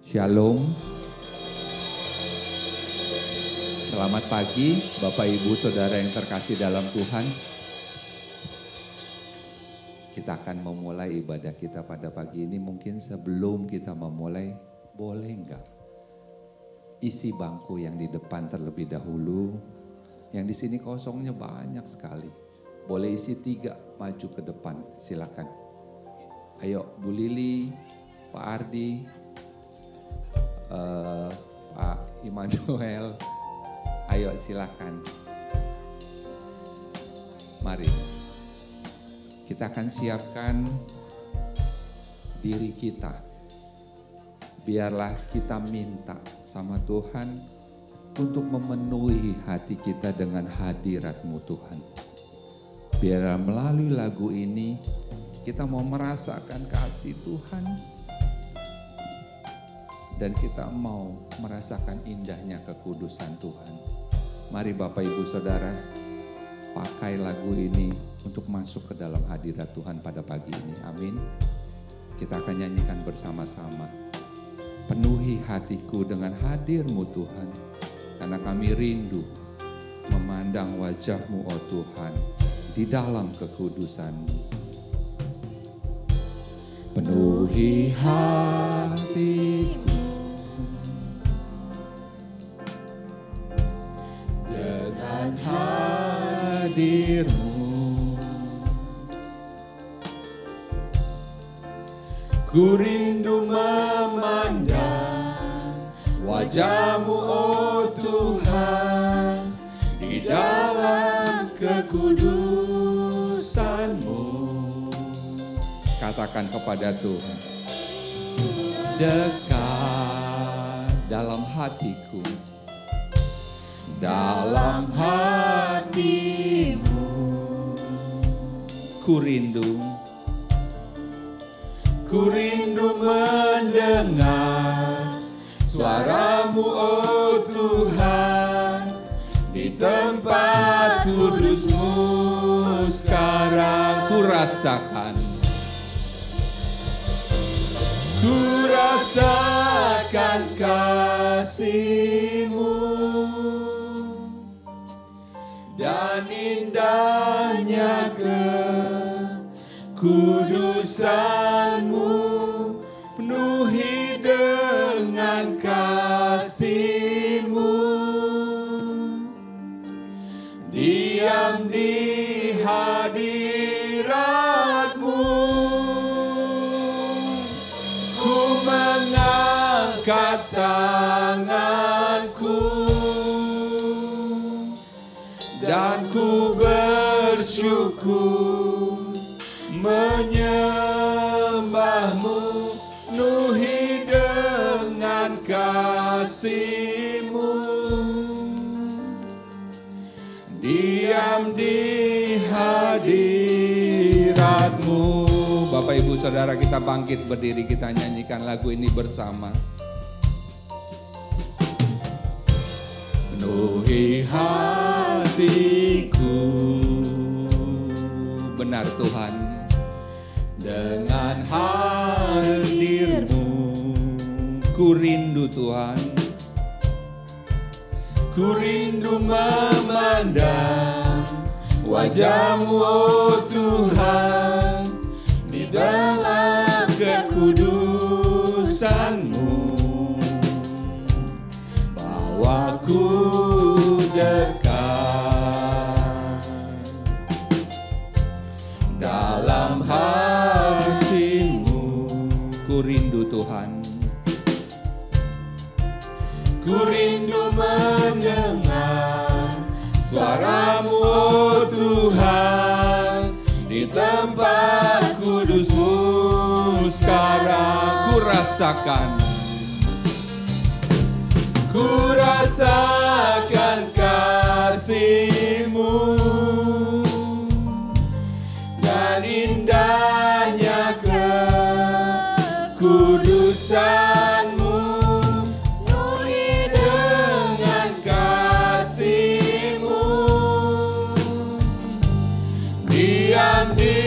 Shalom. Selamat pagi Bapak Ibu Saudara yang terkasih dalam Tuhan. Kita akan memulai ibadah kita pada pagi ini. Mungkin sebelum kita memulai, boleh enggak isi bangku yang di depan terlebih dahulu. Yang di sini kosongnya banyak sekali. Boleh isi 3, maju ke depan, silakan. Ayo Bu Lili, Pak Ardi, Pak Immanuel, ayo silakan. Mari kita akan siapkan diri kita. Biarlah kita minta sama Tuhan untuk memenuhi hati kita dengan hadirat-Mu Tuhan. Biar melalui lagu ini kita mau merasakan kasih Tuhan. Dan kita mau merasakan indahnya kekudusan Tuhan. Mari Bapak Ibu Saudara, pakai lagu ini untuk masuk ke dalam hadirat Tuhan pada pagi ini. Amin. Kita akan nyanyikan bersama-sama. Penuhi hatiku dengan hadir-Mu Tuhan. Karena kami rindu memandang wajah-Mu oh Tuhan di dalam kekudusan-Mu. Penuhi hatiku dengan hadir-Mu. Ku rindu memandang wajah-Mu oh Tuhan di dalam kekudusan-Mu. Katakan kepada Tuhan, dekat dalam hatiku, dalam hati-Mu. Ku rindu mendengar suara-Mu oh Tuhan di tempat kudus-Mu sekarang. Ku rasakan kasih-Mu dan indahnya kekudusan-Mu. Penuhi dengan kasih-Mu, diam di hadirat-Mu. Ku mengangkat tanganku dan ku bersyukur menyembah-Mu. Penuhi dengan kasih-Mu, diam di hadirat-Mu. Bapak Ibu Saudara, kita bangkit berdiri, kita nyanyikan lagu ini bersama. Penuhi hatiku, benar Tuhan, dengan hadir-Mu. Ku rindu Tuhan, ku rindu memandang wajah-Mu oh Tuhan di dalam kekudusan-Mu. Bawaku dekat dalam hati-Mu. Ku rindu Tuhan, ku rindu mendengar suara-Mu oh Tuhan di tempat kudus-Mu sekarang. Ku rasakan kasih-Mu dan indahnya kekudusan-Mu. Penuhi dengan kasih-Mu, diam di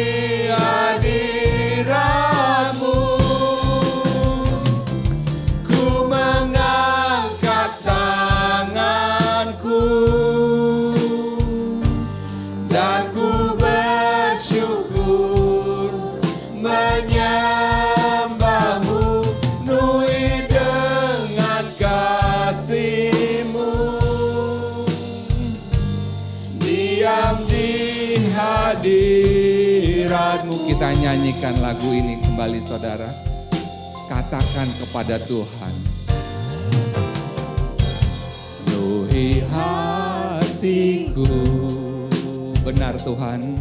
hadirat-Mu. Ku kita nyanyikan lagu ini kembali saudara, katakan kepada Tuhan, penuhi hatiku, benar Tuhan,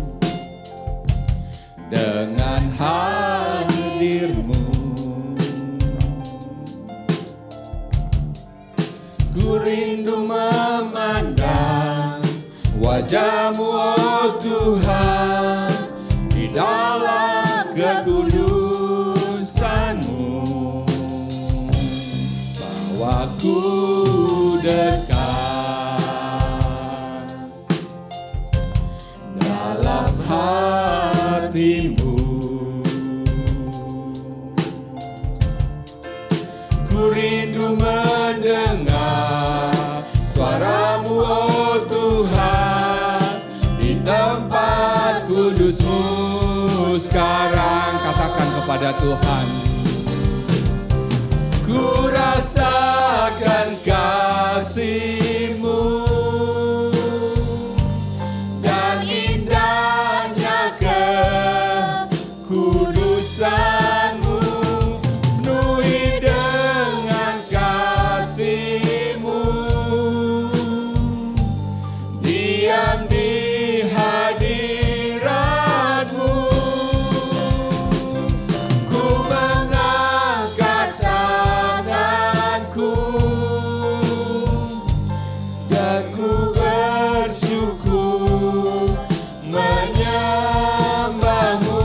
dengan hadir-Mu. Ku rindu memandang wajah-Mu, oh Tuhan, di dalam kekudusan-Mu. Bawa ku dekat dalam hati-Mu. Ku rindu mendengar suara-Mu, oh Tuhan, di tempat kudus-Mu. Sekarang katakan kepada Tuhan, ku rasakan kasih-Mu dan indahnya kekudusan-Mu. Penuhi dengan kasih-Mu, diam di hadirat-Mu. Ku mengangkat tanganku dan ku bersyukur menyembah-Mu.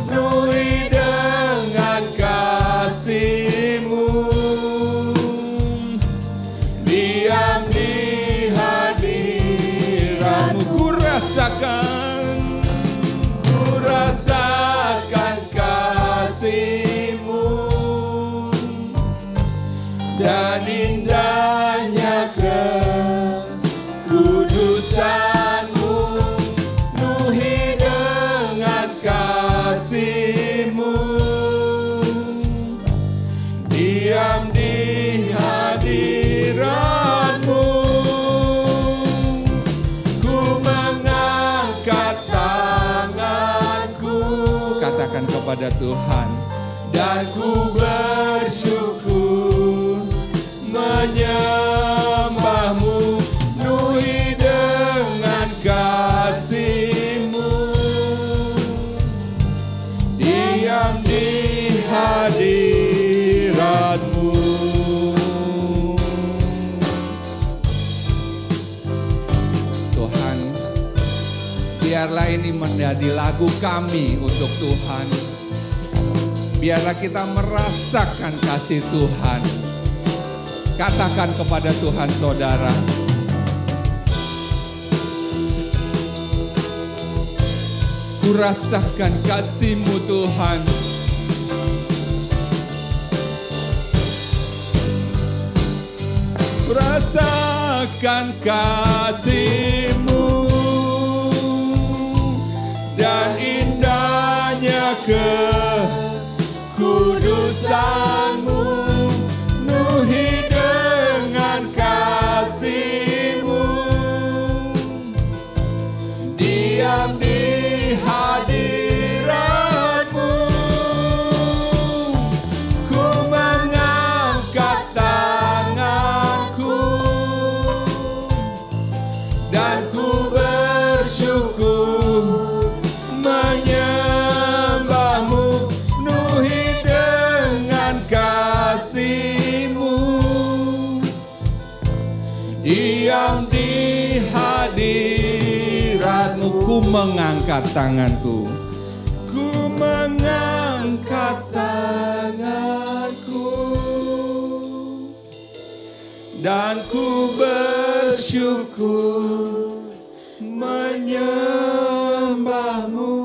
Penuhi dengan kasih-Mu, diam di hadirat-Mu. Ku rasakan kasih-Mu dan indahnya kekudusan-Mu. Penuhi dengan kasih-Mu, diam di hadirat-Mu. Ku mengangkat tanganku, katakan kepada Tuhan, dan ku bersyukur menyembah-Mu. Penuhi dengan kasih-Mu, diam di hadirat-Mu. Tuhan, biarlah ini menjadi lagu kami untuk Tuhan. Biarlah kita merasakan kasih Tuhan. Katakan kepada Tuhan saudara, ku rasakan kasih-Mu Tuhan. Ku rasakan kasih-Mu dan indahnya kekudusan-Mu. Penuhi dengan kasih-Mu, diam di hadirat-Mu. Ku mengangkat tanganku dan ku bersyukur menyembah-Mu. Penuhi dengan kasih-Mu, diam di hadirat-Mu. Ku mengangkat tanganku, ku mengangkat tanganku dan ku bersyukur menyembah-Mu.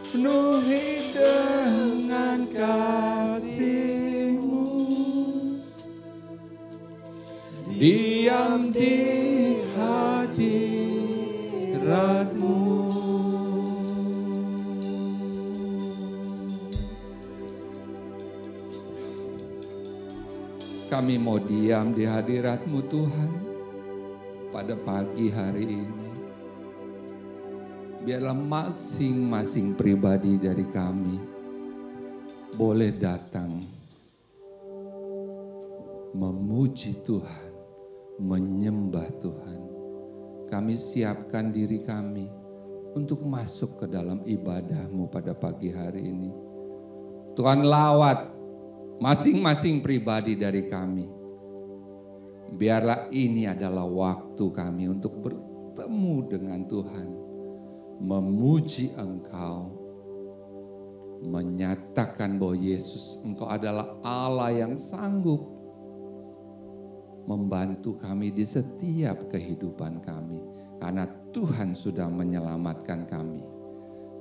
Penuhi dengan kasih-Mu, diam di hadirat-Mu. Kami mau diam di hadirat-Mu Tuhan pada pagi hari ini. biarlah masing-masing pribadi dari kami boleh datang memuji Tuhan, menyembah Tuhan. Kami siapkan diri kami untuk masuk ke dalam ibadah-Mu pada pagi hari ini. Tuhan, lawat masing-masing pribadi dari kami. Biarlah ini adalah waktu kami untuk bertemu dengan Tuhan, memuji Engkau, menyatakan bahwa Yesus, Engkau adalah Allah yang sanggup membantu kami di setiap kehidupan kami. Karena Tuhan sudah menyelamatkan kami.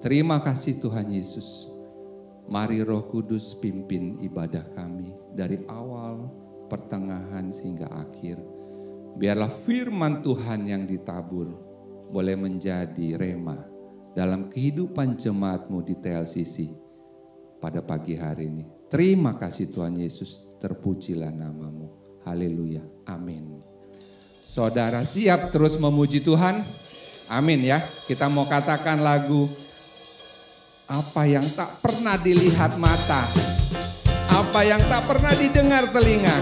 Terima kasih Tuhan Yesus. Mari Roh Kudus pimpin ibadah kami dari awal, pertengahan hingga akhir. Biarlah firman Tuhan yang ditabur boleh menjadi rema dalam kehidupan jemaat-Mu di TLCC pada pagi hari ini. Terima kasih Tuhan Yesus, terpujilah nama-Mu. Haleluya, amin. Saudara siap terus memuji Tuhan? Amin ya. Kita mau katakan lagu apa yang tak pernah dilihat mata, apa yang tak pernah didengar telinga,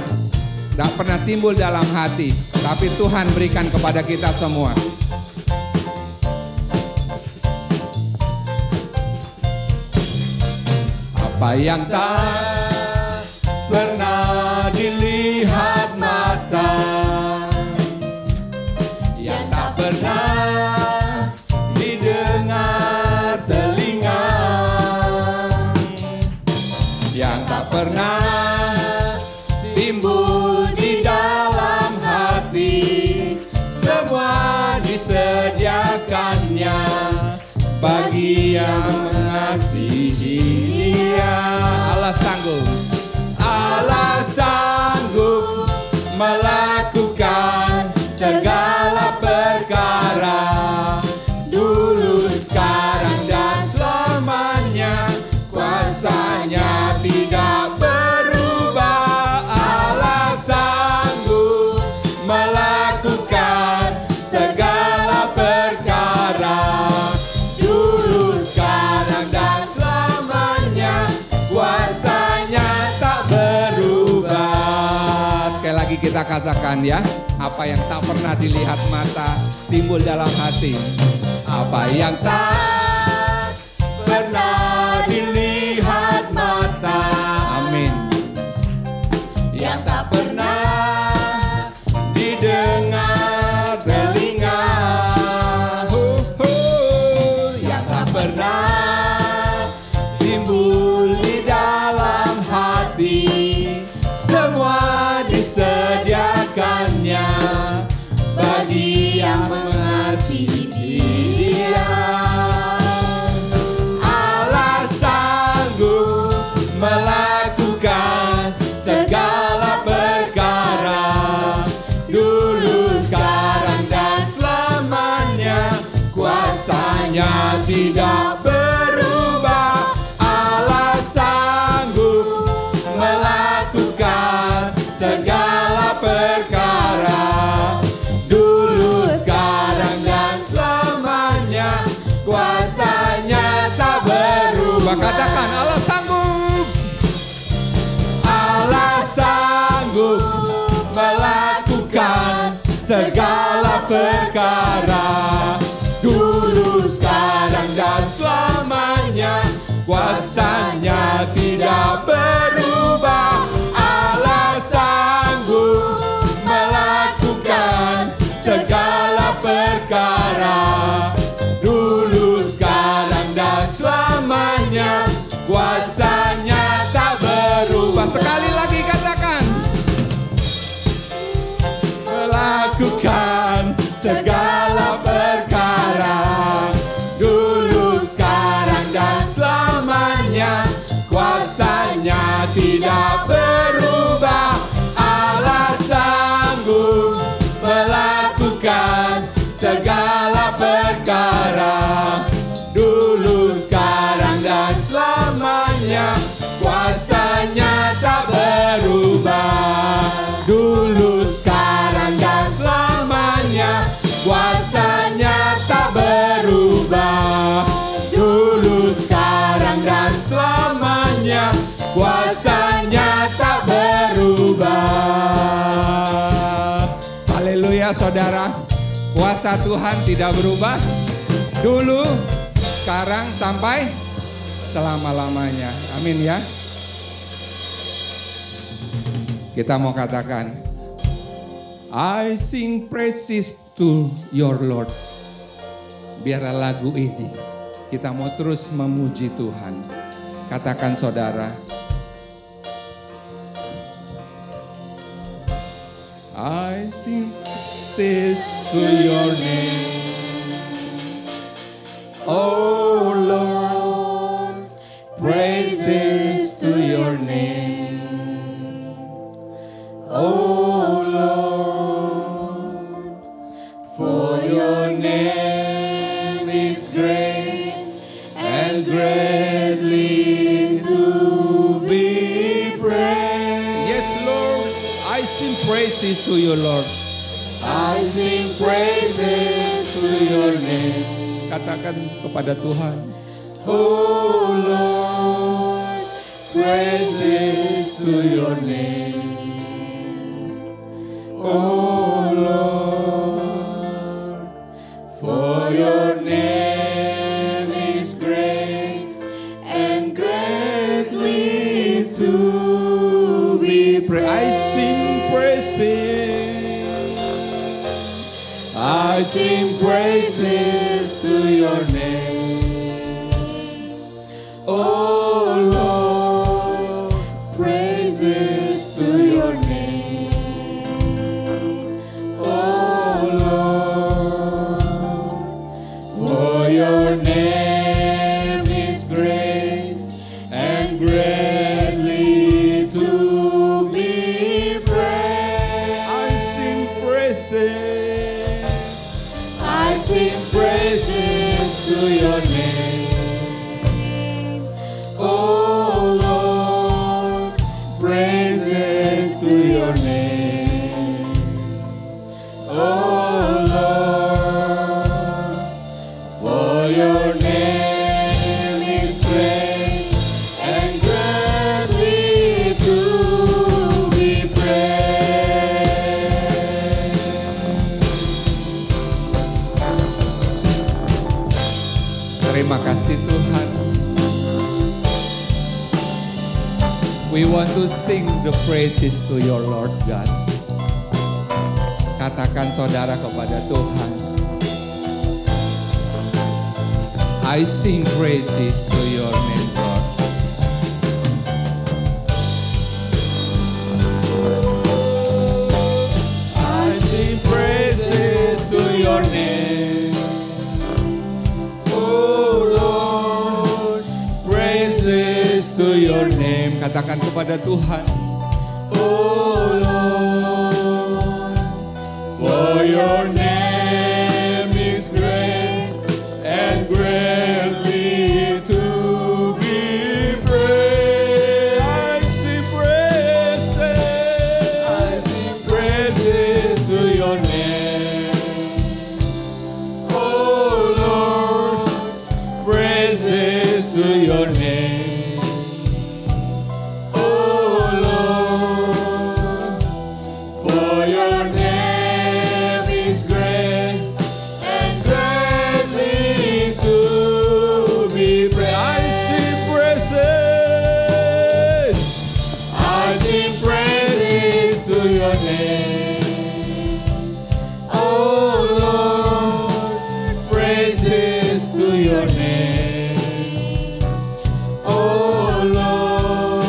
tak pernah timbul dalam hati, tapi Tuhan berikan kepada kita semua. Apa yang tak pernah dilihat mata, yang tak pernah didengar telinga, yang tak pernah timbul di dalam hati, semua disediakannya bagi yang mengasihi Dia. Allah sanggup, Allah sanggup melakukan segala perkara, dulu, sekarang, dan selamanya. Kuasanya tidak berubah. Allah sanggup melakukan segala perkara, dulu, sekarang, dan selamanya. Kuasanya tak berubah. Sekali lagi kita katakan ya, apa yang tak pernah dilihat mata timbul dalam hati. Apa yang tak pernah dilihat mata, amin. Yang tak pernah didengar telinga, yang tak pernah timbul di dalam hati, semua disediakannya bagi yang mengasihi Dia. Allah sanggup melakukan segala perkara, dulu, sekarang, dan selamanya. Kuasanya tidak berubah. Allah sanggup melakukan segala perkara, dulu, sekarang, dan selamanya. Kuasanya tak berubah. Katakan, Allah sanggup. Allah sanggup melakukan segala perkara, dulu, sekarang, dan selamanya. Kuasanya tidak berubah. Allah sanggup melakukan segala perkara, dulu, sekarang, dan selamanya. Kuasanya tak berubah. Sekali lagi katakan, melakukan segala perkara, dulu, sekarang, dan selamanya. Kuasanya tidak berubah. Allah sanggup melakukan segala perkara, dulu, sekarang, dan selamanya. Kuasanya tak berubah. Dulu, sekarang, dan selamanya. percaya saudara, kuasa Tuhan tidak berubah. Dulu, sekarang, sampai selama-lamanya. Amin ya. Kita mau katakan, I sing praises to your Lord. Biarlah lagu ini kita mau terus memuji Tuhan. Katakan saudara, I sing praises to your name, oh Lord, praises to your name, oh Lord, for your name is great and greatly to be praised. Yes, Lord, I sing praises to you, Lord. I sing praises to your name. Katakan kepada Tuhan, oh Lord, praises to your name, oh Lord, for your name is great and greatly to be praised. I sing praises, I sing praises to your name, oh Lord, praises to your name, oh Lord, for your name is great and greatly to be praised. I sing praises, I sing praises to your name, oh Lord, praises to your name, oh Lord, for your name is great and greatly to be praised. Terima kasih Tuhan. We want to sing the praises to your Lord God. Katakan saudara kepada Tuhan, I sing praises to your name, Lord. I sing praises to your name, oh Lord, praises to your name. Katakan kepada Tuhan, oh Lord, for your name is great and greatly to be praised. I sing praises to your name, oh Lord, praises to your name, oh Lord, for your name is great and greatly to be praised. I sing praises to your name, oh Lord, praises to your name, oh Lord,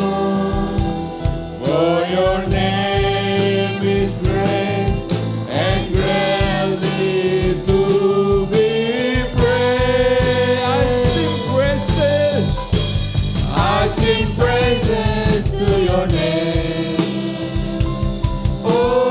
for your name is great and greatly to be praised. I sing praises to your name, oh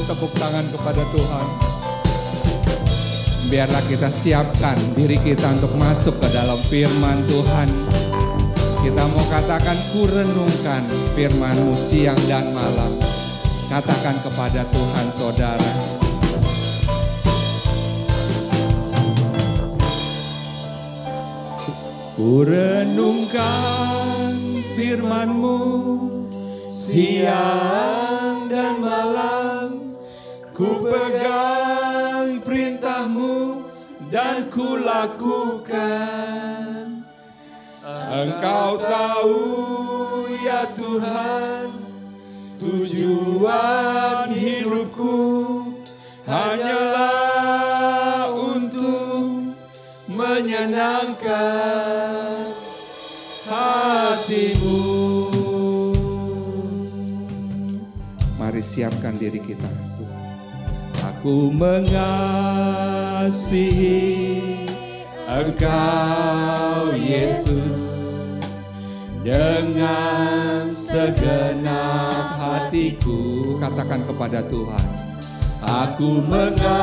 Boleh tepuk tangan kepada Tuhan. Biarlah kita siapkan diri kita untuk masuk ke dalam firman Tuhan. Kita mau katakan, ku renungkan firman-Mu siang dan malam. Katakan kepada Tuhan, saudara. Ku renungkan firman-Mu siang dan malam. Ku pegang perintah-Mu dan ku lakukan. Engkau tahu ya Tuhan, tujuan hidupku hanyalah untuk menyenangkan hati-Mu. Mari siapkan diri kita. Aku mengasihi Engkau Yesus dengan segenap hatiku. Katakan kepada Tuhan, aku mengasihi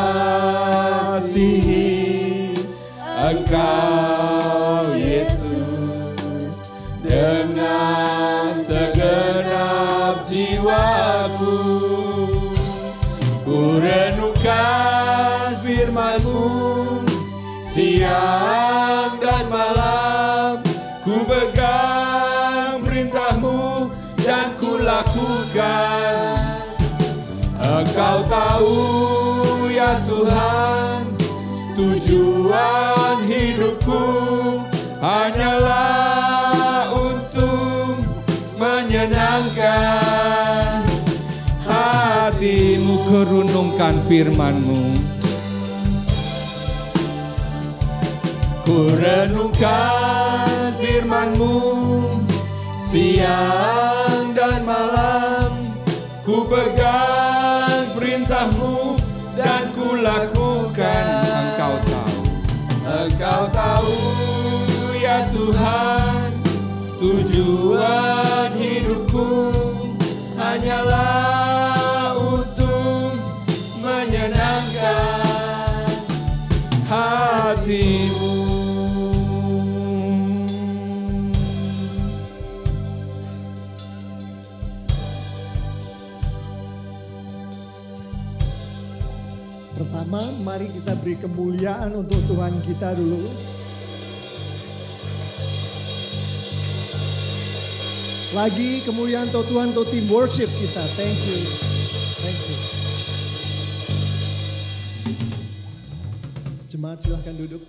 Engkau Yesus dengan segenap jiwaku. Ku renungkan firman-Mu siang dan malam. Ku pegang perintah-Mu dan ku lakukan. Engkau tahu ya Tuhan, tujuan hidupku hanyalah untuk menyenangkan hati-Mu. Renungkan firman-Mu. Ku renungkan firman-Mu siang dan malam. Ku pegang perintah-Mu dan ku lakukan. Engkau tahu ya Tuhan, tujuan hidupku hanyalah untuk menyenangkan hati-Mu. Pertama, mari kita beri kemuliaan untuk Tuhan kita dulu. Lagi kemuliaan untuk Tuhan, untuk tim worship kita. Thank you. Thank you. Jemaat silahkan duduk.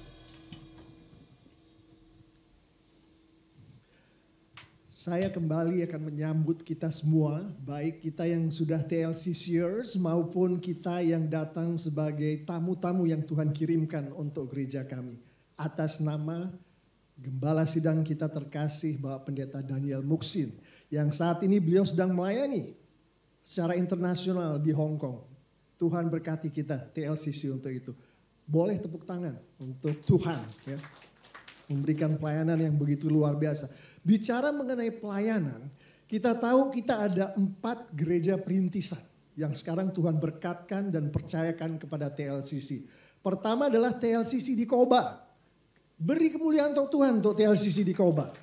Saya kembali akan menyambut kita semua, baik kita yang sudah TLCCers maupun kita yang datang sebagai tamu-tamu yang Tuhan kirimkan untuk gereja kami. Atas nama Gembala Sidang kita terkasih Bapak Pendeta Daniel Muksin, yang saat ini beliau sedang melayani secara internasional di Hong Kong. Tuhan berkati kita TLCC untuk itu. Boleh tepuk tangan untuk Tuhan ya. Memberikan pelayanan yang begitu luar biasa. Bicara mengenai pelayanan, kita tahu kita ada 4 gereja perintisan yang sekarang Tuhan berkatkan dan percayakan kepada TLCC. Pertama adalah TLCC di Koba. Beri kemuliaan untuk Tuhan untuk TLCC di Koba.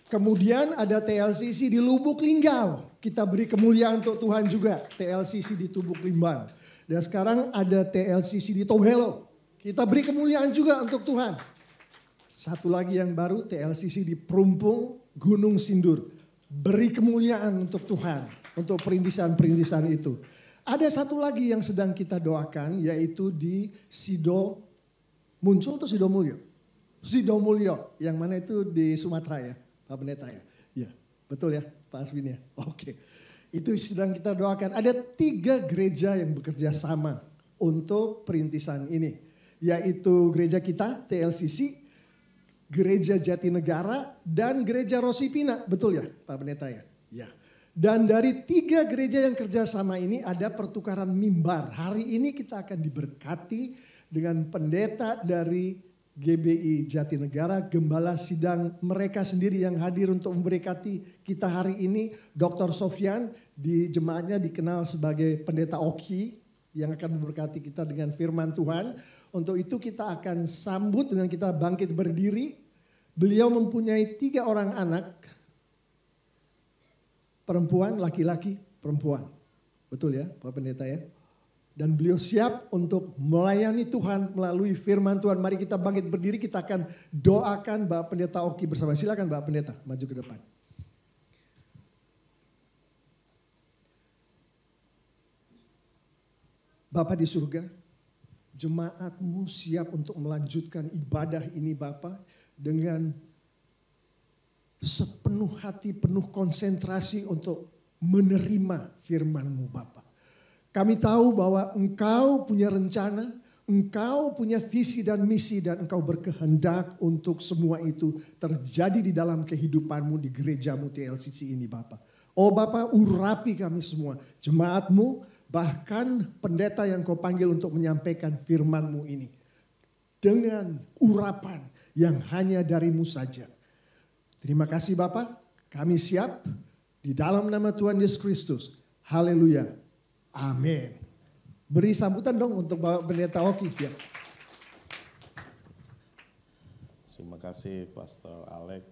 Kemudian ada TLCC di Lubuk Linggau. Kita beri kemuliaan untuk Tuhan juga. TLCC di Lubuk Linggau. Dan sekarang ada TLCC di Tobelo. Kita beri kemuliaan juga untuk Tuhan. Satu lagi yang baru, TLCC di Perumpung Gunung Sindur. Beri kemuliaan untuk Tuhan, untuk perintisan-perintisan itu. Ada satu lagi yang sedang kita doakan, yaitu di Sido Muncul atau Sidomulyo? Sidomulyo, yang mana itu di Sumatera ya, Pak Pendeta ya? Ya, betul ya Pak Aswin ya? Oke. Itu sedang kita doakan. Ada 3 gereja yang bekerja sama untuk perintisan ini. Yaitu gereja kita, TLCC, Gereja Jatinegara, dan Gereja Rosipina. Betul ya Pak Pendeta ya? Ya. Dan dari 3 gereja yang kerjasama ini ada pertukaran mimbar. Hari ini kita akan diberkati dengan pendeta dari GBI Jatinegara, gembala sidang mereka sendiri yang hadir untuk memberkati kita hari ini, Dr. Sofyan, di jemaatnya dikenal sebagai Pendeta Oki, yang akan memberkati kita dengan firman Tuhan. Untuk itu kita akan sambut dengan kita bangkit berdiri. Beliau mempunyai 3 orang anak, perempuan, laki-laki, perempuan. Betul ya Pak Pendeta ya? Dan beliau siap untuk melayani Tuhan melalui firman Tuhan. Mari kita bangkit berdiri, kita akan doakan Bapak Pendeta Oki bersama. Silakan Bapak Pendeta, maju ke depan. Bapak di surga, jemaat-Mu siap untuk melanjutkan ibadah ini Bapak dengan sepenuh hati, penuh konsentrasi untuk menerima firman-Mu Bapak. Kami tahu bahwa Engkau punya rencana, Engkau punya visi dan misi, dan Engkau berkehendak untuk semua itu terjadi di dalam kehidupan-Mu di gereja-Mu TLCC ini Bapak. Oh Bapak, urapi kami semua, jemaat-Mu, bahkan pendeta yang Kau panggil untuk menyampaikan firman-Mu ini. Dengan urapan yang hanya dari-Mu saja. Terima kasih Bapak, kami siap di dalam nama Tuhan Yesus Kristus. Haleluya. Amin. Beri sambutan dong untuk Bapak Pendeta Oki. Ya. Terima kasih Pastor Alex.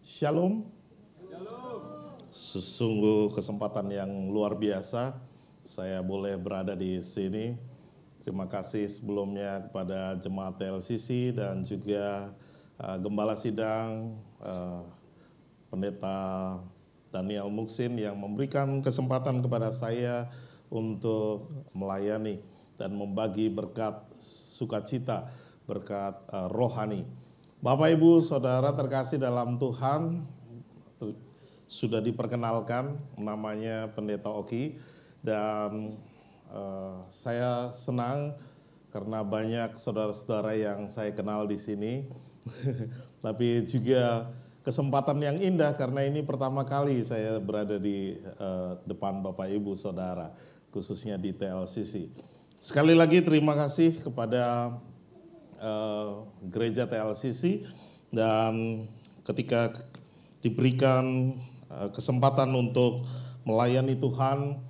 Shalom. Sesungguh kesempatan yang luar biasa saya boleh berada di sini. Terima kasih sebelumnya kepada jemaat TLCC dan juga Gembala Sidang, Pendeta Daniel Muksin yang memberikan kesempatan kepada saya untuk melayani dan membagi berkat sukacita, berkat rohani. Bapak Ibu Saudara terkasih dalam Tuhan, sudah diperkenalkan namanya Pendeta Oki, dan saya senang karena banyak saudara-saudara yang saya kenal di sini. Tapi juga kesempatan yang indah karena ini pertama kali saya berada di depan Bapak Ibu Saudara, khususnya di TLCC. Sekali lagi terima kasih kepada gereja TLCC, dan ketika diberikan kesempatan untuk melayani Tuhan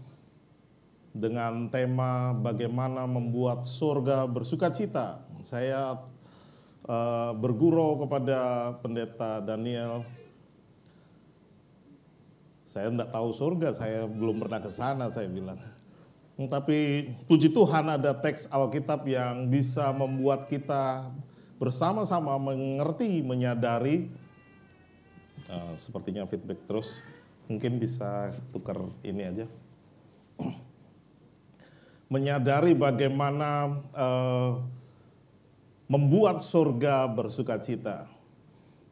dengan tema bagaimana membuat surga bersukacita, saya bergurau kepada Pendeta Daniel. Saya tidak tahu surga, saya belum pernah ke sana, saya bilang. Tapi puji Tuhan ada teks Alkitab yang bisa membuat kita bersama-sama mengerti, menyadari. Sepertinya feedback terus, mungkin bisa tukar ini aja. Menyadari bagaimana membuat surga bersukacita.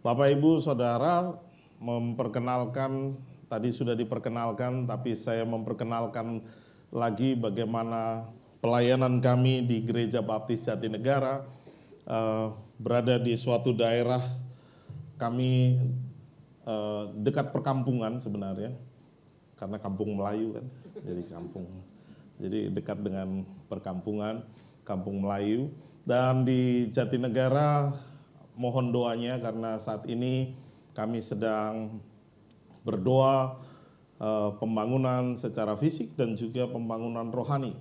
Bapak Ibu Saudara, memperkenalkan, tadi sudah diperkenalkan, tapi saya memperkenalkan lagi bagaimana pelayanan kami di Gereja Baptis Jatinegara, berada di suatu daerah kami dekat perkampungan sebenarnya, karena kampung Melayu kan, jadi dekat dengan perkampungan, kampung Melayu. Dan di Jatinegara mohon doanya karena saat ini kami sedang berdoa pembangunan secara fisik dan juga pembangunan rohani.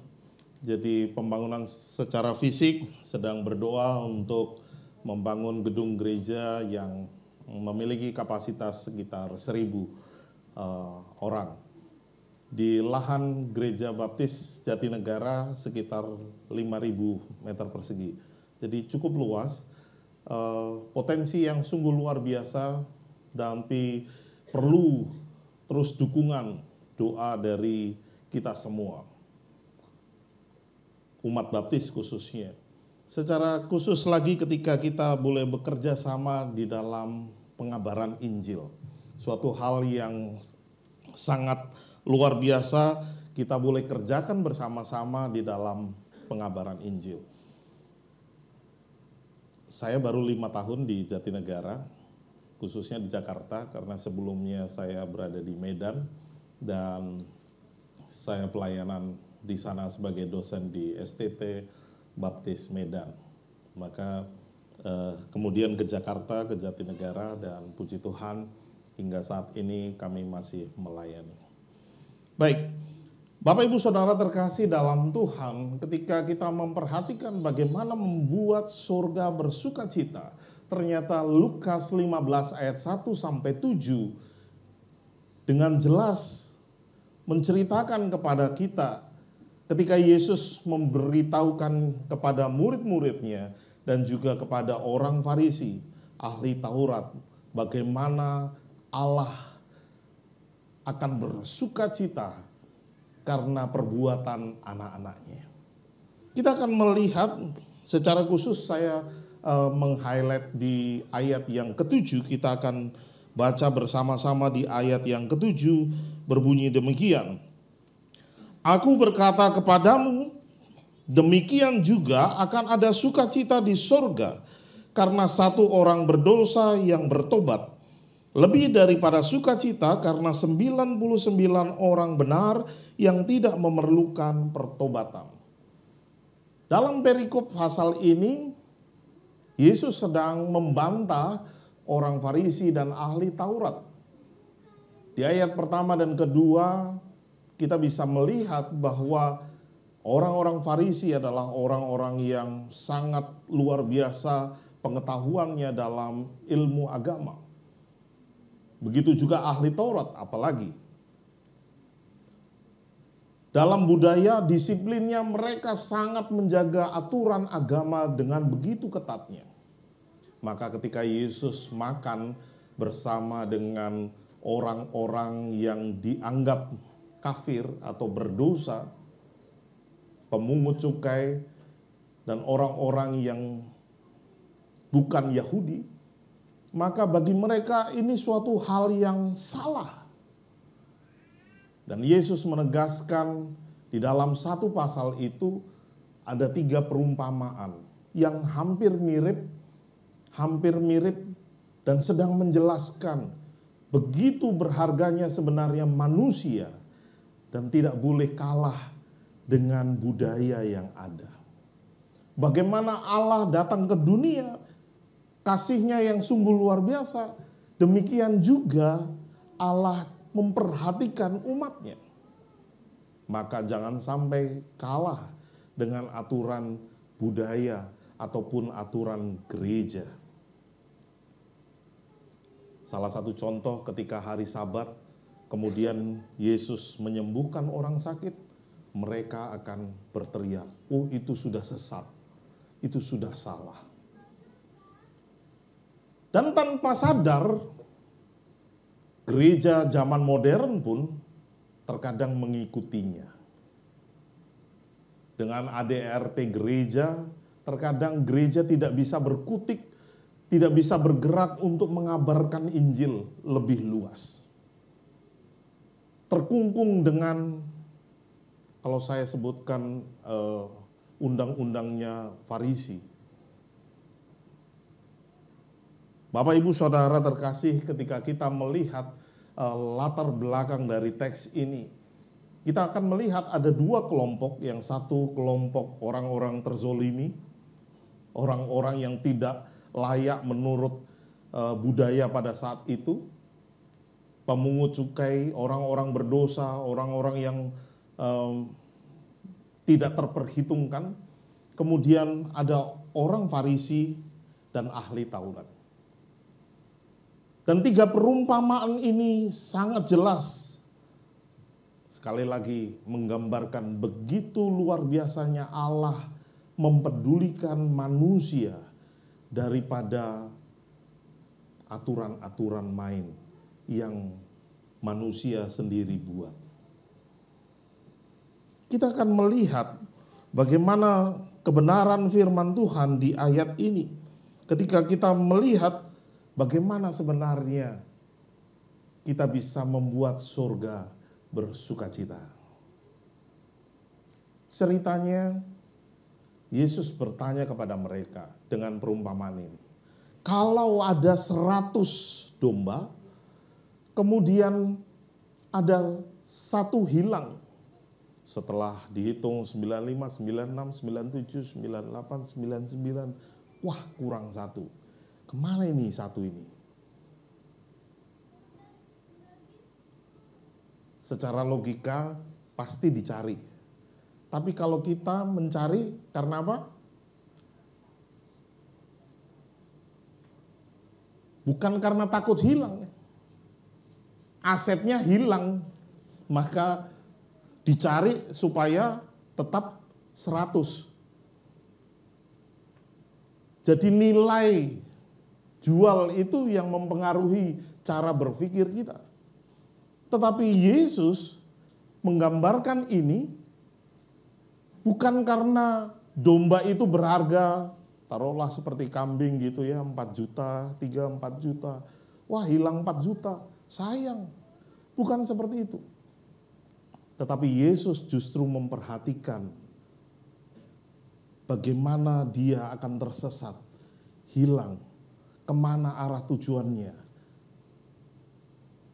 Jadi pembangunan secara fisik sedang berdoa untuk membangun gedung gereja yang memiliki kapasitas sekitar 1.000 orang. Di lahan Gereja Baptis Jatinegara sekitar 5.000 meter persegi. Jadi cukup luas, potensi yang sungguh luar biasa, tapi perlu terus dukungan doa dari kita semua. Umat Baptis khususnya. Secara khusus lagi ketika kita boleh bekerja sama di dalam pengabaran Injil. Suatu hal yang sangat luar biasa kita boleh kerjakan bersama-sama di dalam pengabaran Injil. Saya baru 5 tahun di Jatinegara, khususnya di Jakarta, karena sebelumnya saya berada di Medan, dan Saya pelayanan di sana sebagai dosen di STT Baptis Medan. Maka kemudian ke Jakarta, ke Jatinegara, dan puji Tuhan hingga saat ini kami masih melayani. Baik, Bapak Ibu Saudara terkasih dalam Tuhan, ketika kita memperhatikan bagaimana membuat surga bersuka cita, ternyata Lukas 15 ayat 1 sampai 7 dengan jelas menceritakan kepada kita ketika Yesus memberitahukan kepada murid-muridnya dan juga kepada orang Farisi, ahli Taurat, bagaimana Allah akan bersuka cita karena perbuatan anak-anaknya. Kita akan melihat secara khusus saya meng-highlight di ayat yang ke-7. Kita akan baca bersama-sama di ayat yang ke-7, berbunyi demikian. Aku berkata kepadamu, demikian juga akan ada sukacita di sorga karena satu orang berdosa yang bertobat, lebih daripada sukacita karena 99 orang benar yang tidak memerlukan pertobatan. Dalam perikop pasal ini, Yesus sedang membantah orang Farisi dan ahli Taurat. Di ayat pertama dan kedua, kita bisa melihat bahwa orang-orang Farisi adalah orang-orang yang sangat luar biasa pengetahuannya dalam ilmu agama. Begitu juga ahli Taurat, apalagi. Dalam budaya disiplinnya mereka sangat menjaga aturan agama dengan begitu ketatnya. Maka ketika Yesus makan bersama dengan orang-orang yang dianggap kafir atau berdosa, pemungut cukai, dan orang-orang yang bukan Yahudi, maka bagi mereka ini suatu hal yang salah. Dan Yesus menegaskan di dalam satu pasal itu ada 3 perumpamaan yang hampir mirip dan sedang menjelaskan begitu berharganya sebenarnya manusia dan tidak boleh kalah dengan budaya yang ada. Bagaimana Allah datang ke dunia, kasih-Nya yang sungguh luar biasa, demikian juga Allah memperhatikan umat-Nya. Maka jangan sampai kalah dengan aturan budaya ataupun aturan gereja. Salah satu contoh ketika hari Sabat, kemudian Yesus menyembuhkan orang sakit, mereka akan berteriak, "Oh, itu sudah sesat, itu sudah salah." Dan tanpa sadar, gereja zaman modern pun terkadang mengikutinya. Dengan ADRT gereja, terkadang gereja tidak bisa berkutik, tidak bisa bergerak untuk mengabarkan Injil lebih luas. Terkungkung dengan, kalau saya sebutkan undang-undangnya Farisi. Bapak Ibu Saudara terkasih, ketika kita melihat latar belakang dari teks ini, kita akan melihat ada 2 kelompok. Yang satu kelompok orang-orang terzolimi, orang-orang yang tidak layak menurut budaya pada saat itu, pemungut cukai, orang-orang berdosa, orang-orang yang tidak terperhitungkan. Kemudian ada orang Farisi dan ahli Taurat. Dan 3 perumpamaan ini sangat jelas, sekali lagi menggambarkan begitu luar biasanya Allah mempedulikan manusia daripada aturan-aturan main yang manusia sendiri buat. Kita akan melihat bagaimana kebenaran firman Tuhan di ayat ini. Ketika kita melihat bagaimana sebenarnya kita bisa membuat surga bersukacita. Ceritanya, Yesus bertanya kepada mereka dengan perumpamaan ini. Kalau ada 100 domba, kemudian ada 1 hilang, Setelah dihitung 95, 96, 97, 98, 99, wah kurang satu. Kemana ini satu ini? Secara logika pasti dicari. Tapi kalau kita mencari karena apa? Bukan karena takut hilang. Asetnya hilang, maka dicari supaya tetap 100. Jadi nilai jual itu yang mempengaruhi cara berpikir kita. Tetapi Yesus menggambarkan ini bukan karena domba itu berharga, taruhlah seperti kambing gitu ya, 4 juta, 3-4 juta. Wah hilang 4 juta, sayang. Bukan seperti itu. Tetapi Yesus justru memperhatikan bagaimana dia akan tersesat, hilang, kemana arah tujuannya.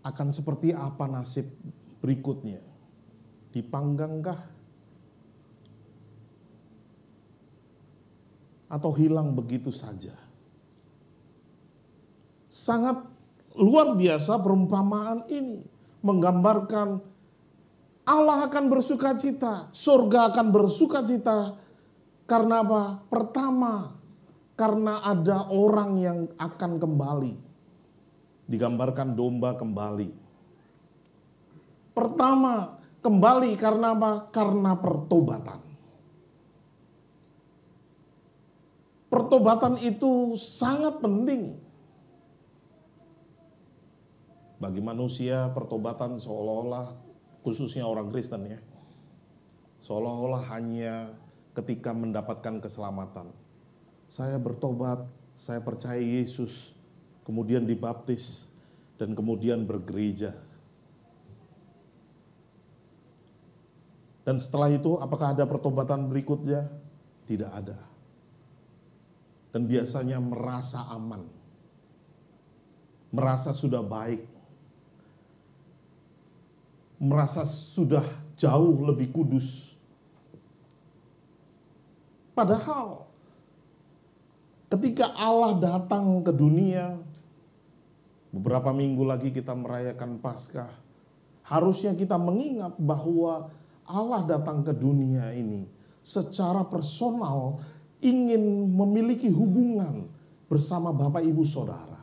Akan seperti apa nasib berikutnya? Dipanggangkah? Atau hilang begitu saja? Sangat luar biasa perumpamaan ini. Menggambarkan Allah akan bersukacita, surga akan bersukacita. Karena apa? Pertama, karena ada orang yang akan kembali. Digambarkan domba kembali. Pertama, kembali karena apa? Karena pertobatan. Pertobatan itu sangat penting. Bagi manusia, pertobatan seolah-olah, khususnya orang Kristen ya, seolah-olah hanya ketika mendapatkan keselamatan. Saya bertobat, saya percaya Yesus, kemudian dibaptis, dan kemudian bergereja. Dan setelah itu, apakah ada pertobatan berikutnya? Tidak ada. Dan biasanya merasa aman, merasa sudah baik, merasa sudah jauh lebih kudus. Padahal ketika Allah datang ke dunia, beberapa minggu lagi kita merayakan Paskah, harusnya kita mengingat bahwa Allah datang ke dunia ini secara personal, ingin memiliki hubungan bersama Bapak Ibu Saudara.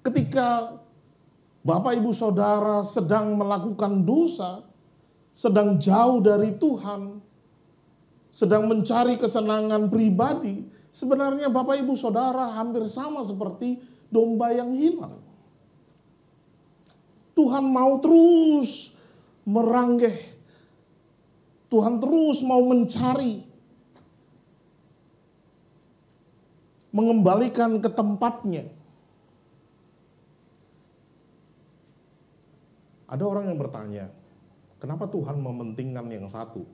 Ketika Bapak Ibu Saudara sedang melakukan dosa, sedang jauh dari Tuhan, sedang mencari kesenangan pribadi, sebenarnya Bapak Ibu Saudara hampir sama seperti domba yang hilang. Tuhan mau terus meranggeh, Tuhan terus mau mencari, mengembalikan ke tempatnya. Ada orang yang bertanya, kenapa Tuhan mementingkan yang satu?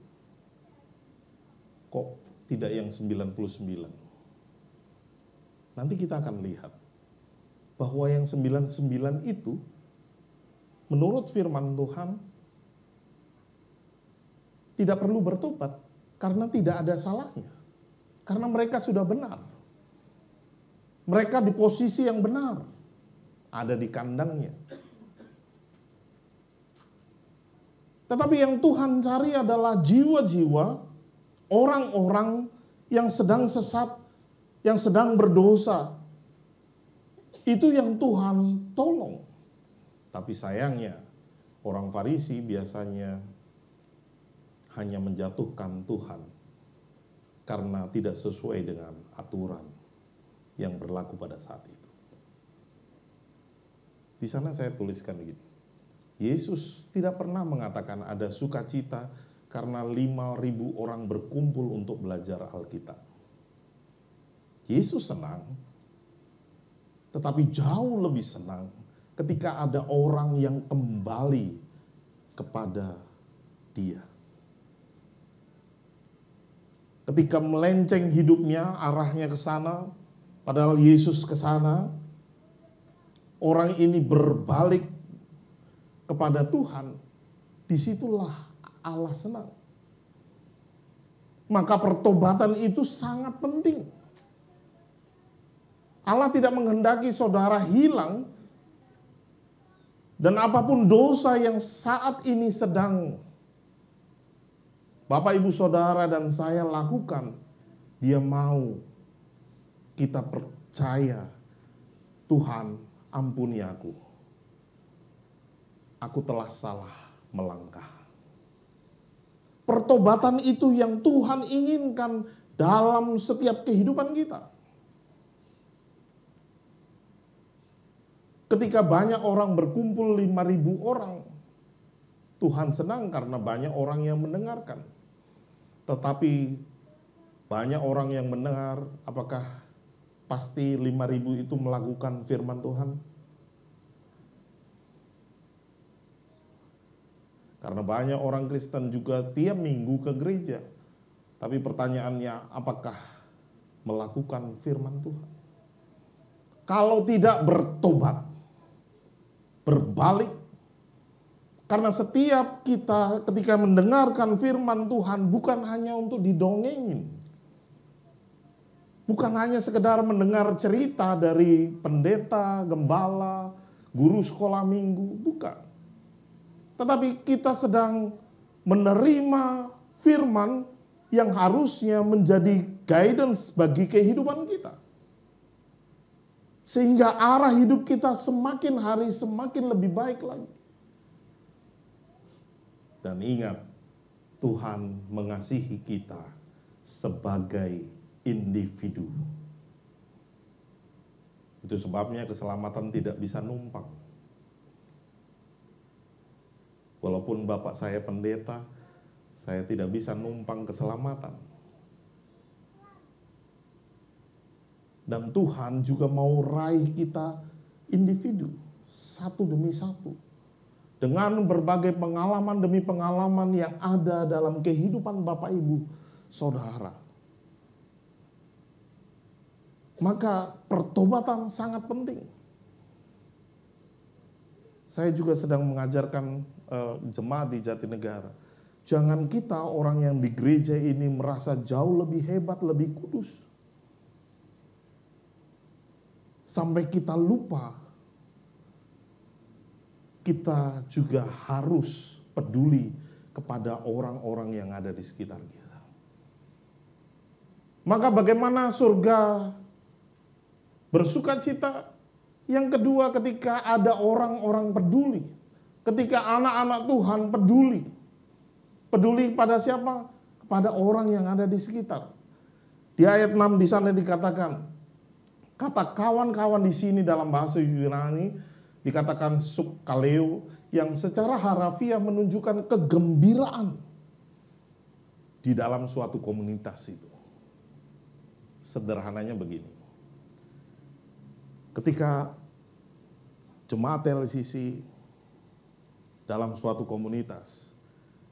Kok tidak yang 99? Nanti kita akan lihat bahwa yang 99 itu menurut firman Tuhan tidak perlu bertobat karena tidak ada salahnya. Karena mereka sudah benar. Mereka di posisi yang benar. Ada di kandangnya. Tetapi yang Tuhan cari adalah jiwa-jiwa orang-orang yang sedang sesat, yang sedang berdosa. Itu yang Tuhan tolong. Tapi sayangnya, orang Farisi biasanya hanya menjatuhkan Tuhan karena tidak sesuai dengan aturan yang berlaku pada saat itu. Di sana saya tuliskan begini. Yesus tidak pernah mengatakan ada sukacita karena 5.000 orang berkumpul untuk belajar Alkitab. Yesus senang, tetapi jauh lebih senang ketika ada orang yang kembali kepada Dia. Ketika melenceng hidupnya, arahnya ke sana, padahal Yesus ke sana, orang ini berbalik kepada Tuhan, disitulah Allah senang. Maka pertobatan itu sangat penting. Allah tidak menghendaki saudara hilang, dan apapun dosa yang saat ini sedang Bapak, Ibu, Saudara, dan saya lakukan, Dia mau kita percaya, Tuhan ampuni aku. Aku telah salah melangkah. Pertobatan itu yang Tuhan inginkan dalam setiap kehidupan kita. Ketika banyak orang berkumpul, 5.000 orang, Tuhan senang karena banyak orang yang mendengarkan. Tetapi banyak orang yang mendengar, apakah pasti 5.000 itu melakukan firman Tuhan? Karena banyak orang Kristen juga tiap minggu ke gereja. Tapi pertanyaannya, apakah melakukan firman Tuhan? Kalau tidak bertobat, berbalik. Karena setiap kita ketika mendengarkan firman Tuhan bukan hanya untuk didongengin. Bukan hanya sekedar mendengar cerita dari pendeta, gembala, guru sekolah minggu, bukan. Tetapi kita sedang menerima firman yang harusnya menjadi guidance bagi kehidupan kita. Sehingga arah hidup kita semakin hari semakin lebih baik lagi. Dan ingat, Tuhan mengasihi kita sebagai individu. Itu sebabnya keselamatan tidak bisa numpang. Walaupun bapak saya pendeta, saya tidak bisa numpang keselamatan. Dan Tuhan juga mau raih kita individu, satu demi satu. Dengan berbagai pengalaman demi pengalaman yang ada dalam kehidupan Bapak Ibu, Saudara. Maka pertobatan sangat penting. Saya juga sedang mengajarkan jemaat di Jatinegara. Jangan kita orang yang di gereja ini merasa jauh lebih hebat, lebih kudus. Sampai kita lupa, kita juga harus peduli kepada orang-orang yang ada di sekitar kita. Maka bagaimana surga bersukacita? Yang kedua, ketika ada orang-orang peduli. Ketika anak-anak Tuhan peduli. Peduli pada siapa? Kepada orang yang ada di sekitar. Di ayat 6 di sana dikatakan, kata kawan-kawan di sini dalam bahasa Yunani dikatakan sukkaleo, yang secara harafiah menunjukkan kegembiraan di dalam suatu komunitas itu. Sederhananya begini. Ketika jemaat LCC dalam suatu komunitas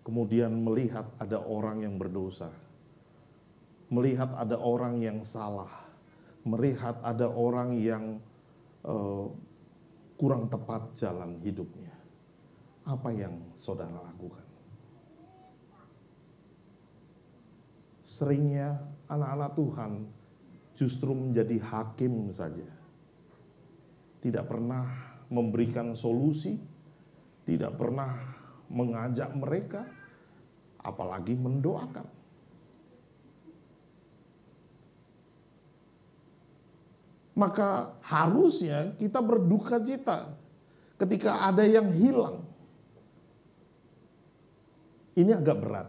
kemudian melihat ada orang yang berdosa, melihat ada orang yang salah, melihat ada orang yang kurang tepat jalan hidupnya. Apa yang saudara lakukan? Seringnya anak-anak Tuhan justru menjadi hakim saja. Tidak pernah memberikan solusi, tidak pernah mengajak mereka, apalagi mendoakan. Maka harusnya kita berduka cita ketika ada yang hilang. Ini agak berat.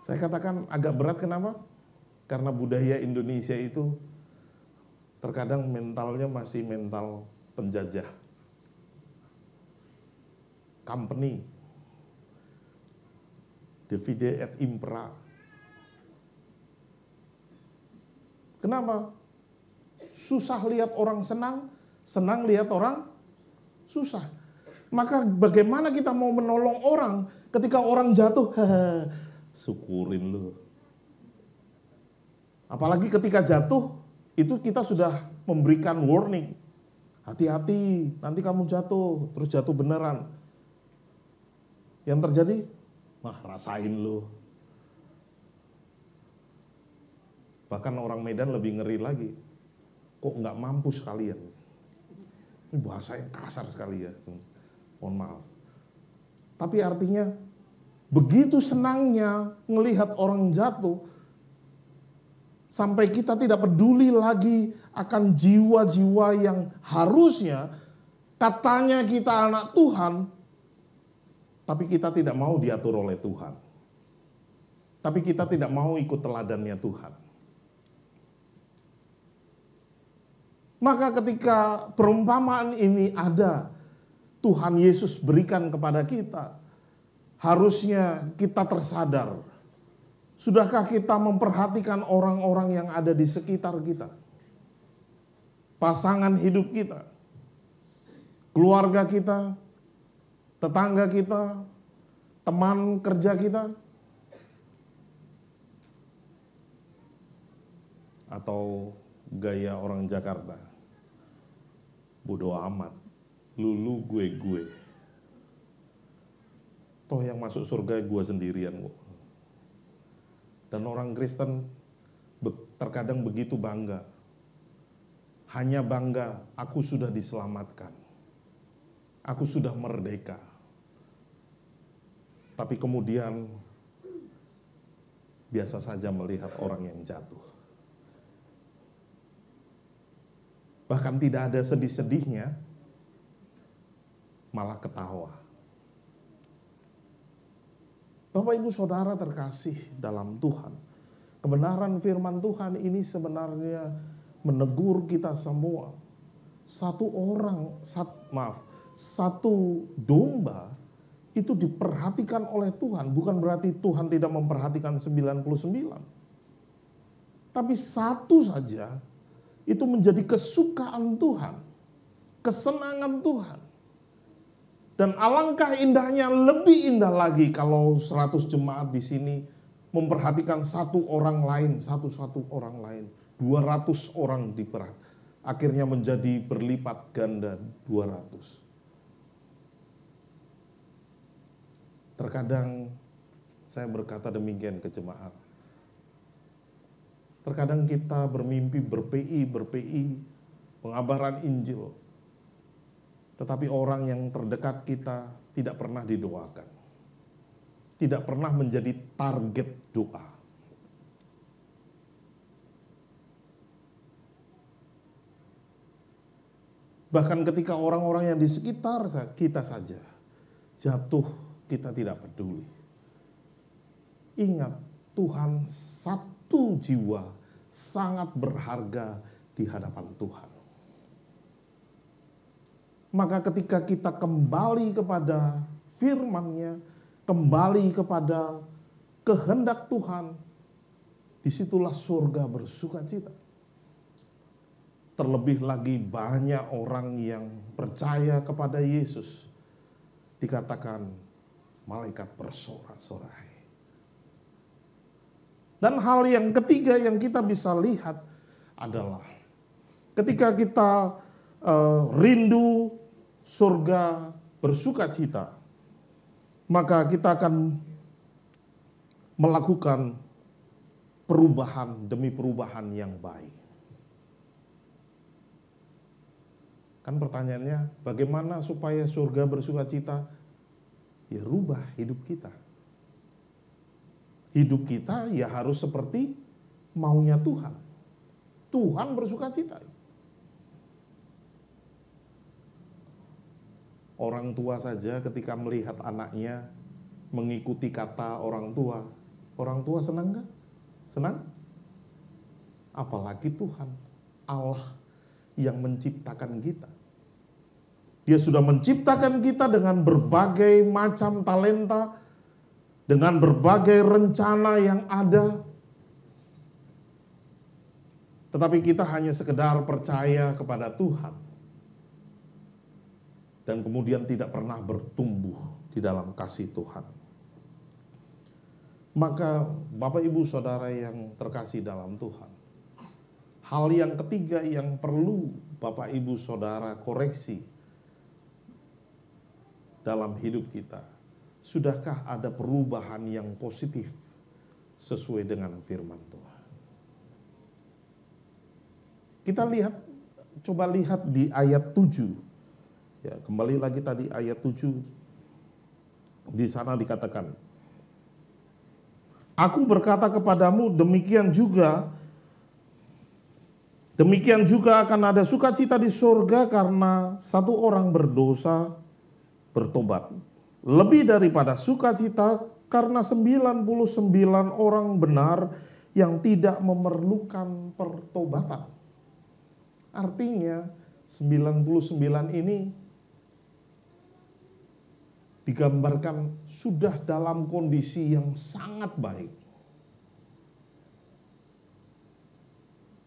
Saya katakan agak berat kenapa? Karena budaya Indonesia itu terkadang mentalnya masih mental penjajah. Company. Divide et impera. Kenapa? Susah lihat orang senang, senang lihat orang susah. Maka bagaimana kita mau menolong orang ketika orang jatuh? Syukurin lu. Apalagi ketika jatuh, itu kita sudah memberikan warning. Hati-hati, nanti kamu jatuh, terus jatuh beneran. Yang terjadi, rasain lu. Bahkan orang Medan lebih ngeri lagi. Kok nggak mampus kalian? Ini bahasa yang kasar sekali ya. Mohon maaf. Tapi artinya begitu senangnya ngelihat orang jatuh, sampai kita tidak peduli lagi akan jiwa-jiwa yang harusnya katanya kita anak Tuhan, tapi kita tidak mau diatur oleh Tuhan. Tapi kita tidak mau ikut teladannya Tuhan. Maka ketika perumpamaan ini ada, Tuhan Yesus berikan kepada kita, harusnya kita tersadar. Sudahkah kita memperhatikan orang-orang yang ada di sekitar kita? Pasangan hidup kita, keluarga kita, tetangga kita, teman kerja kita? Atau gaya orang Jakarta, bodoh amat, lulu gue. Toh yang masuk surga gue sendirian kok. Dan orang Kristen terkadang begitu bangga. Hanya bangga, aku sudah diselamatkan. Aku sudah merdeka. Tapi kemudian biasa saja melihat orang yang jatuh. Bahkan tidak ada sedih-sedihnya, malah ketawa. Bapak Ibu Saudara terkasih dalam Tuhan, kebenaran firman Tuhan ini sebenarnya menegur kita semua. Satu domba itu diperhatikan oleh Tuhan. Bukan berarti Tuhan tidak memperhatikan 99. Tapi satu saja itu menjadi kesukaan Tuhan, kesenangan Tuhan. Dan alangkah indahnya, lebih indah lagi kalau 100 jemaat di sini memperhatikan satu orang lain, satu orang lain. 200 orang diperhatikan. Akhirnya menjadi berlipat ganda 200. Terkadang saya berkata demikian ke jemaat. Terkadang kita bermimpi berPI, pengabaran Injil. Tetapi orang yang terdekat kita tidak pernah didoakan. Tidak pernah menjadi target doa. Bahkan ketika orang-orang yang di sekitar kita saja jatuh, kita tidak peduli. Ingat, Tuhan satu jiwa sangat berharga di hadapan Tuhan. Maka ketika kita kembali kepada firman-Nya, kembali kepada kehendak Tuhan, disitulah surga bersuka cita. Terlebih lagi banyak orang yang percaya kepada Yesus, dikatakan malaikat bersorak-sorai. Dan hal yang ketiga yang kita bisa lihat adalah ketika kita rindu surga bersuka cita, maka kita akan melakukan perubahan demi perubahan yang baik. Kan pertanyaannya, bagaimana supaya surga bersuka cita? Ya rubah hidup kita. Hidup kita ya harus seperti maunya Tuhan. Tuhan bersuka cita. Orang tua saja ketika melihat anaknya mengikuti kata orang tua senang gak? Senang? Apalagi Tuhan, Allah yang menciptakan kita. Dia sudah menciptakan kita dengan berbagai macam talenta, dengan berbagai rencana yang ada. Tetapi kita hanya sekedar percaya kepada Tuhan. Dan kemudian tidak pernah bertumbuh di dalam kasih Tuhan. Maka Bapak Ibu Saudara yang terkasih dalam Tuhan, hal yang ketiga yang perlu Bapak Ibu Saudara koreksi dalam hidup kita Sudahkah ada perubahan yang positif sesuai dengan firman Tuhan? Kita lihat, coba lihat di ayat 7. Ya, kembali lagi tadi ayat 7. Di sana dikatakan, aku berkata kepadamu demikian juga akan ada sukacita di surga karena satu orang berdosa bertobat. Lebih daripada sukacita karena 99 orang benar yang tidak memerlukan pertobatan. Artinya 99 ini digambarkan sudah dalam kondisi yang sangat baik.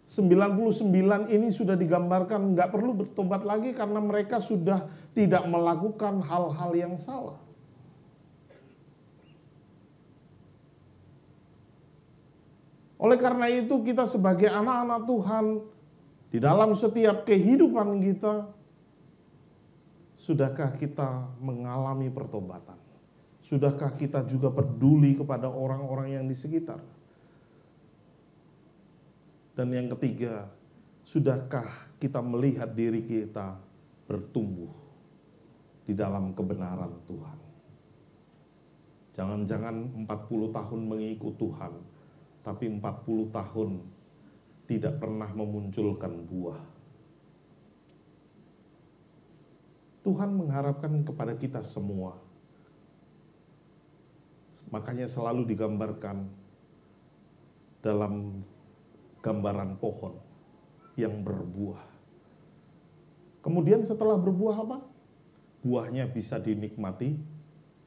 99 ini sudah digambarkan nggak perlu bertobat lagi karena mereka sudah tidak melakukan hal-hal yang salah. Oleh karena itu kita sebagai anak-anak Tuhan, di dalam setiap kehidupan kita, sudahkah kita mengalami pertobatan? Sudahkah kita juga peduli kepada orang-orang yang di sekitar? Dan yang ketiga, sudahkah kita melihat diri kita bertumbuh di dalam kebenaran Tuhan? Jangan-jangan 40 tahun mengikut Tuhan, tapi 40 tahun tidak pernah memunculkan buah. Tuhan mengharapkan kepada kita semua. Makanya selalu digambarkan dalam gambaran pohon yang berbuah. Kemudian setelah berbuah apa? Buahnya bisa dinikmati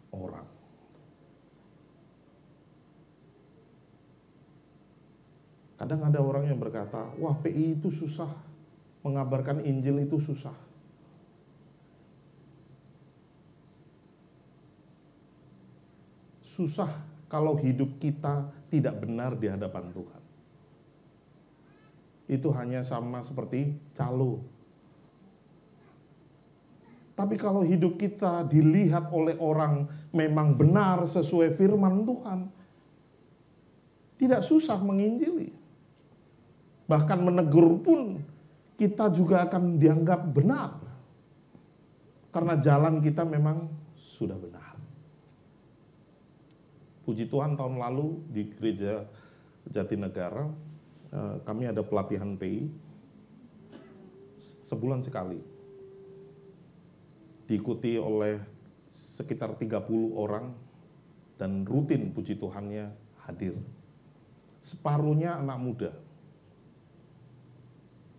orang. Kadang ada orang yang berkata, wah PI itu susah, mengabarkan Injil itu susah. Susah kalau hidup kita tidak benar di hadapan Tuhan. Itu hanya sama seperti calo. Tapi kalau hidup kita dilihat oleh orang memang benar sesuai firman Tuhan, tidak susah menginjili. Bahkan menegur pun kita juga akan dianggap benar. Karena jalan kita memang sudah benar. Puji Tuhan, tahun lalu di gereja Jatinegara kami ada pelatihan PI sebulan sekali. Diikuti oleh sekitar 30 orang dan rutin puji Tuhannya hadir. Separuhnya anak muda.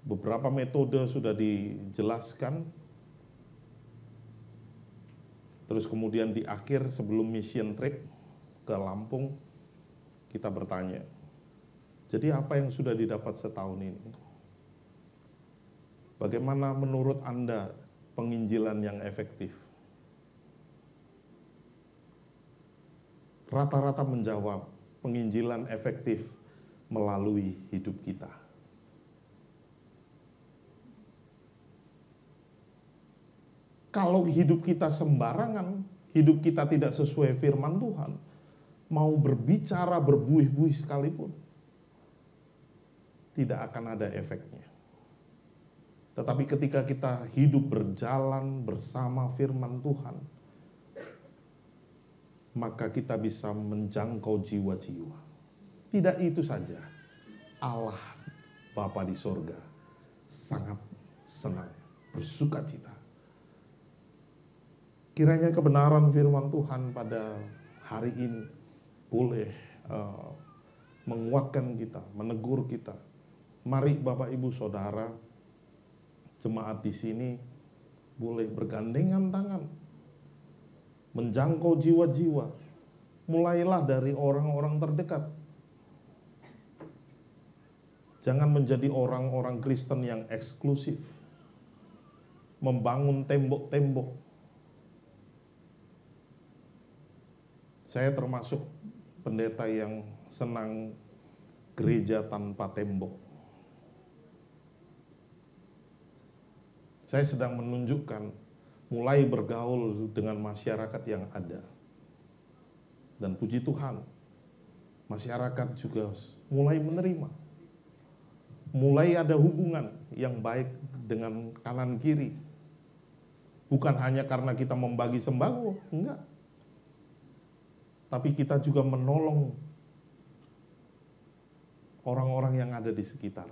Beberapa metode sudah dijelaskan. Terus kemudian di akhir sebelum mission trip ke Lampung, kita bertanya, jadi apa yang sudah didapat setahun ini? Bagaimana menurut Anda penginjilan yang efektif? Rata-rata menjawab, penginjilan efektif melalui hidup kita. Kalau hidup kita sembarangan, hidup kita tidak sesuai firman Tuhan, mau berbicara berbuih-buih sekalipun, tidak akan ada efeknya. Tetapi ketika kita hidup berjalan bersama firman Tuhan, maka kita bisa menjangkau jiwa-jiwa. Tidak itu saja, Allah Bapa di sorga sangat senang, bersuka cita. Kiranya kebenaran firman Tuhan pada hari ini boleh menguatkan kita, menegur kita. Mari Bapak Ibu Saudara, jemaat di sini boleh bergandengan tangan, menjangkau jiwa-jiwa. Mulailah dari orang-orang terdekat. Jangan menjadi orang-orang Kristen yang eksklusif, membangun tembok-tembok. Saya termasuk pendeta yang senang gereja tanpa tembok. Saya sedang menunjukkan, mulai bergaul dengan masyarakat yang ada. Dan puji Tuhan, masyarakat juga mulai menerima. Mulai ada hubungan yang baik dengan kanan kiri. Bukan hanya karena kita membagi sembako, enggak. Tapi kita juga menolong orang-orang yang ada di sekitar.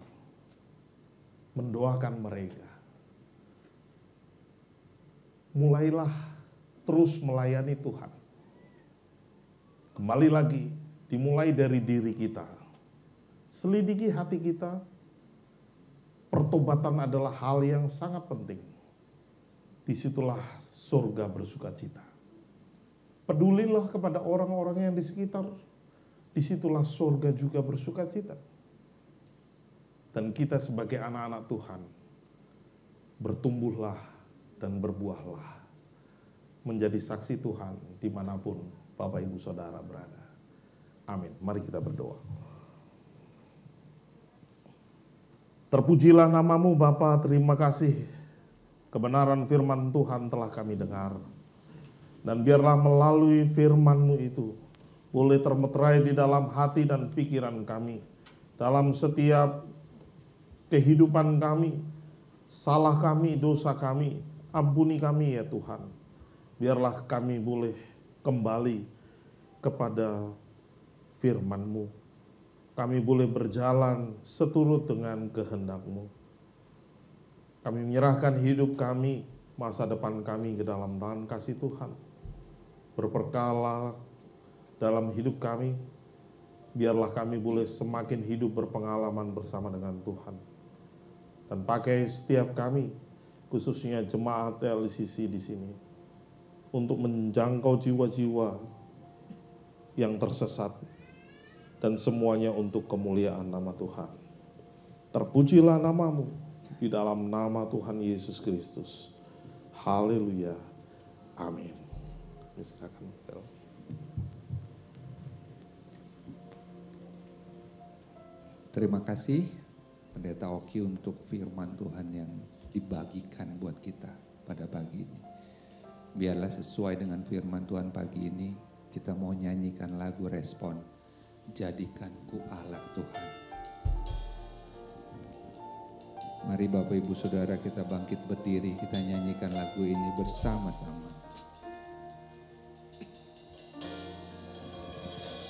Mendoakan mereka. Mulailah terus melayani Tuhan. Kembali lagi, dimulai dari diri kita. Selidiki hati kita. Pertobatan adalah hal yang sangat penting. Disitulah surga bersuka cita. Pedulilah kepada orang-orang yang di sekitar. Disitulah surga juga bersuka cita. Dan kita sebagai anak-anak Tuhan, bertumbuhlah dan berbuahlah. Menjadi saksi Tuhan dimanapun Bapak Ibu Saudara berada. Amin. Mari kita berdoa. Terpujilah namamu Bapa, terima kasih. Kebenaran firman Tuhan telah kami dengar. Dan biarlah melalui firman-Mu itu boleh termeterai di dalam hati dan pikiran kami. Dalam setiap kehidupan kami, salah kami, dosa kami, ampuni kami ya Tuhan. Biarlah kami boleh kembali kepada firman-Mu. Kami boleh berjalan seturut dengan kehendak-Mu. Kami menyerahkan hidup kami, masa depan kami ke dalam tangan kasih Tuhan. Berperkala dalam hidup kami, biarlah kami boleh semakin hidup berpengalaman bersama dengan Tuhan. Dan pakai setiap kami, khususnya jemaat TLCC di sini, untuk menjangkau jiwa-jiwa yang tersesat, dan semuanya untuk kemuliaan nama Tuhan. Terpujilah namamu di dalam nama Tuhan Yesus Kristus. Haleluya. Amin. Silakan. Terima kasih Pendeta Oki untuk firman Tuhan yang dibagikan buat kita pada pagi ini. Biarlah sesuai dengan firman Tuhan pagi ini, kita mau nyanyikan lagu respon. Jadikanku alat Tuhan. Mari Bapak Ibu Saudara kita bangkit berdiri, kita nyanyikan lagu ini bersama-sama.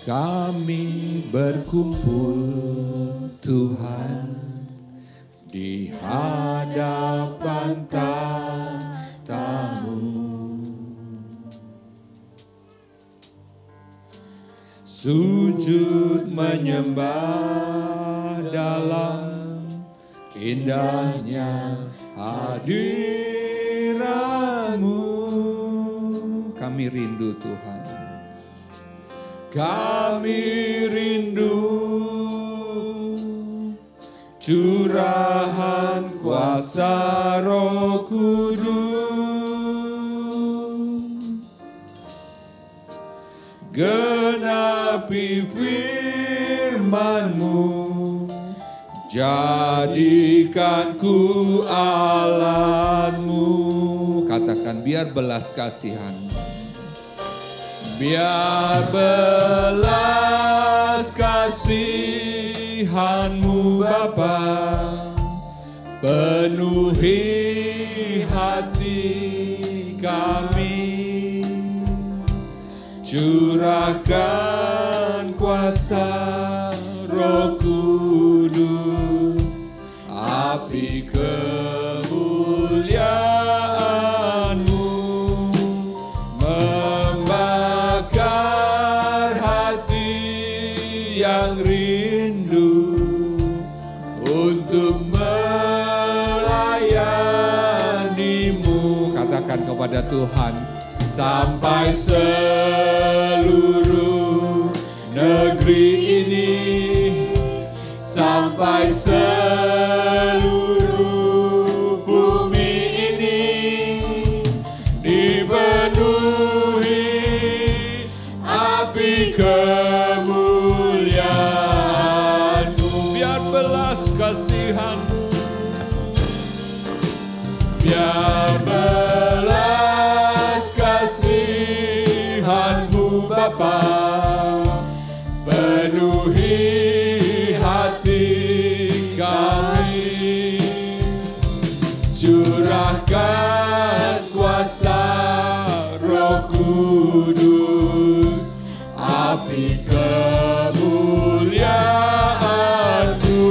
Kami berkumpul Tuhan di hadapan tatamu. Sujud menyembah dalam indahnya hadirat-Mu. Kami rindu Tuhan. Kami rindu curahan kuasa Roh Kudus. Genapi firman-Mu, jadikanku alat-Mu. Katakan, biar belas kasihan-Mu, biar belas kasihan-Mu Bapa penuhi hati kami. Curahkan kuasa Roh Kudus, api kemuliaan-Mu membakar hati yang rindu untuk melayani-Mu. Katakan kepada Tuhan, sampai seluruh negeri ini, sampai seluruh bumi ini dipenuhi api kemuliaan-Mu. Biar belas kasihan-Mu, biar belas kasihan-Mu Bapa, penuhi hati kami, curahkan kuasa Roh Kudus, api kemuliaan-Mu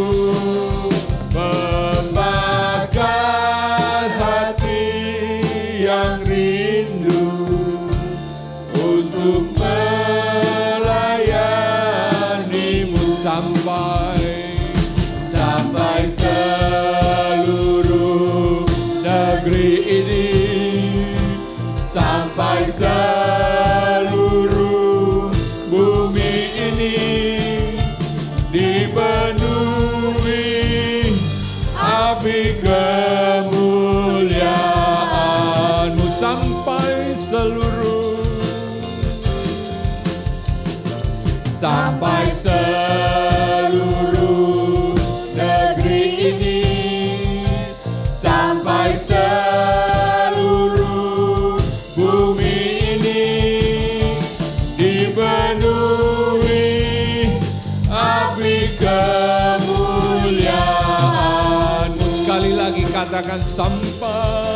membakar hati yang rindu untuk melayani-Mu sampai seluruh negeri ini, sampai seluruh bumi ini dipenuhi api kemuliaan-Mu, sampai seluruh negeri ini, sampai seluruh bumi ini dipenuhi api kemuliaan-Mu. Sekali lagi katakan sampai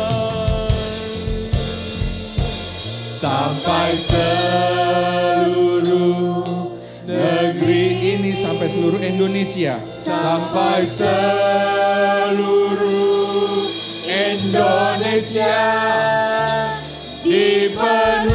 seluruh negeri ini, sampai seluruh Indonesia, sampai seluruh Indonesia dipenuhi